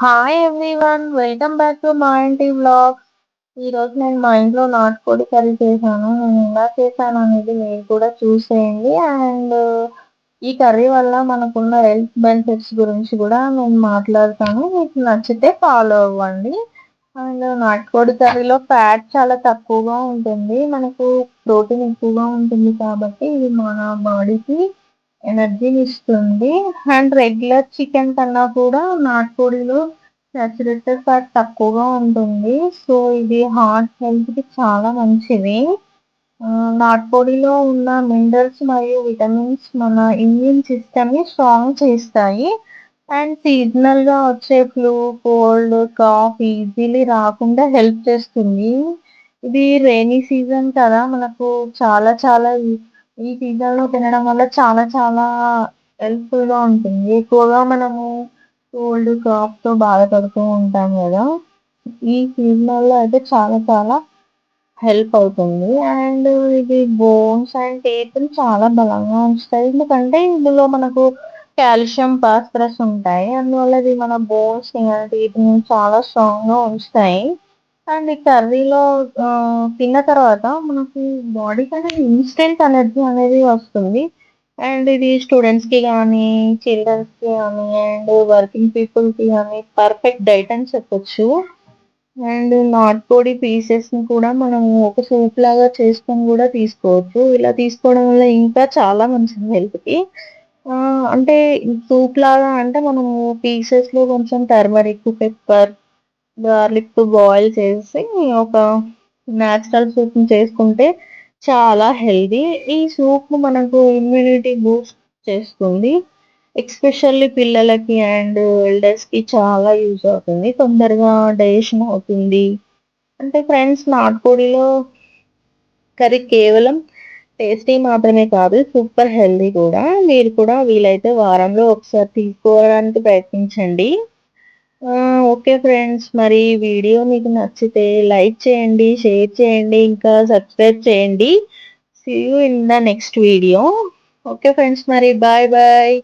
Hi everyone, welcome back to మా ఇంటి vlogs. ఈరోజు నేను మా ఇంట్లో నాటుకోడి కర్రీ చేశాను. నేను ఎలా చేశాను అనేది మీరు కూడా చూసేయండి. అండ్ ఈ కర్రీ వల్ల మనకున్న హెల్త్ బెనిఫిట్స్ గురించి కూడా నేను మాట్లాడతాను. మీకు నచ్చితే ఫాలో అవ్వండి. అండ్ నాటుకోడి కర్రీలో ఫ్యాట్ చాలా తక్కువగా ఉంటుంది. మనకు ప్రోటీన్ ఎక్కువగా ఉంటుంది కాబట్టి ఇది మన బాడీకి ఎనర్జీని ఇస్తుంది. అండ్ రెగ్యులర్ చికెన్ కన్నా కూడా నాటుకోడిలో సాచురేటెడ్ ఫ్యాట్ తక్కువగా ఉంటుంది. సో ఇది హార్ట్ హెల్త్‌కి చాలా మంచిది. నాటుకోడిలో ఉన్న మినరల్స్ మరియు విటమిన్స్ మన ఇమ్యూన్ సిస్టమ్‌ని స్ట్రాంగ్ చేస్తాయి. అండ్ సీజనల్‌గా వచ్చే ఫ్లూ, కోల్డ్, కాఫ్ ఈజీలీ రాకుండా హెల్ప్ చేస్తుంది. ఇది రెయినీ సీజన్ కదా! మనకు చాలా చాలా ఈ సీజన్‌లో తినడం వల్ల చాలా చాలా హెల్ప్‌ఫుల్‌గా ఉంటుంది. ఎక్కువగా మనము కోల్డ్, కాఫ్‌తో బాధపడుతూ ఉంటాం గదా! ఈ సీజనల్‌లో అయితే చాలా చాలా హెల్ప్ అవుతుంది. అండ్ ఇది బోన్స్ అండ్ టీత్‌ని చాలా బలంగా ఉంచుతాయి. ఎందుకంటే ఇందులో మనకు కాల్షియం, ఫాస్ఫరస్ ఉంటాయి. అందువల్ల ఇది మన బోన్స్‌ని గాని, టీత్‌ని చాలా స్ట్రాంగ్‌గా ఉంచుతాయి. అండ్ ఈ కర్రీలో తిన్న తర్వాత మనకు బాడీకి అనేది ఇన్‌స్టంట్ ఎనర్జీ అనేది వస్తుంది. అండ్ ఇది స్టూడెంట్స్‌కి గానీ, చిల్డ్రన్స్‌కి గానీ, అండ్ వర్కింగ్ పీపుల్‌కి గానీ పర్ఫెక్ట్ డైట్ అని చెప్పొచ్చు. అండ్ నాటుకోడి పీసెస్‌ని కూడా మనం ఒక సూప్ లాగా చేసుకొని గూడా తీసుకోవచ్చు. ఇలా తీసుకోవడం వల్ల ఇంకా చాలా మంచిది హెల్త్‌కి. అంటే సూప్ లాగా అంటే మనము పీసెస్‌లో కొంచెం టర్మరిక్, పెప్పర్, గార్లిక్ బాయిల్ చేసి ఒక నేచురల్ సూప్‌ని చేసుకుంటే చాలా హెల్తీ. ఈ సూప్ మనకు ఇమ్యూనిటీ బూస్ట్ చేస్తుంది. ఎస్పెషల్లీ పిల్లలకి అండ్ ఎల్డర్స్‌కి చాలా యూజ్ అవుతుంది. తొందరగా డైజెషన్ అవుతుంది. అంటే ఫ్రెండ్స్, నాటుకోడిలో కర్రీ కేవలం టేస్టీ మాత్రమే కాదు, సూపర్ హెల్తీ కూడా. మీరు కూడా వీలైతే వారంలో ఒకసారి తీసుకోవడానికి ప్రయత్నించండి. ఓకే ఫ్రెండ్స్, మరి ఈ వీడియో మీకు నచ్చితే లైక్ చేయండి, షేర్ చేయండి, ఇంకా సబ్స్క్రైబ్ చేయండి. See you in the next video. Okay friends, మరి బాయ్ బాయ్.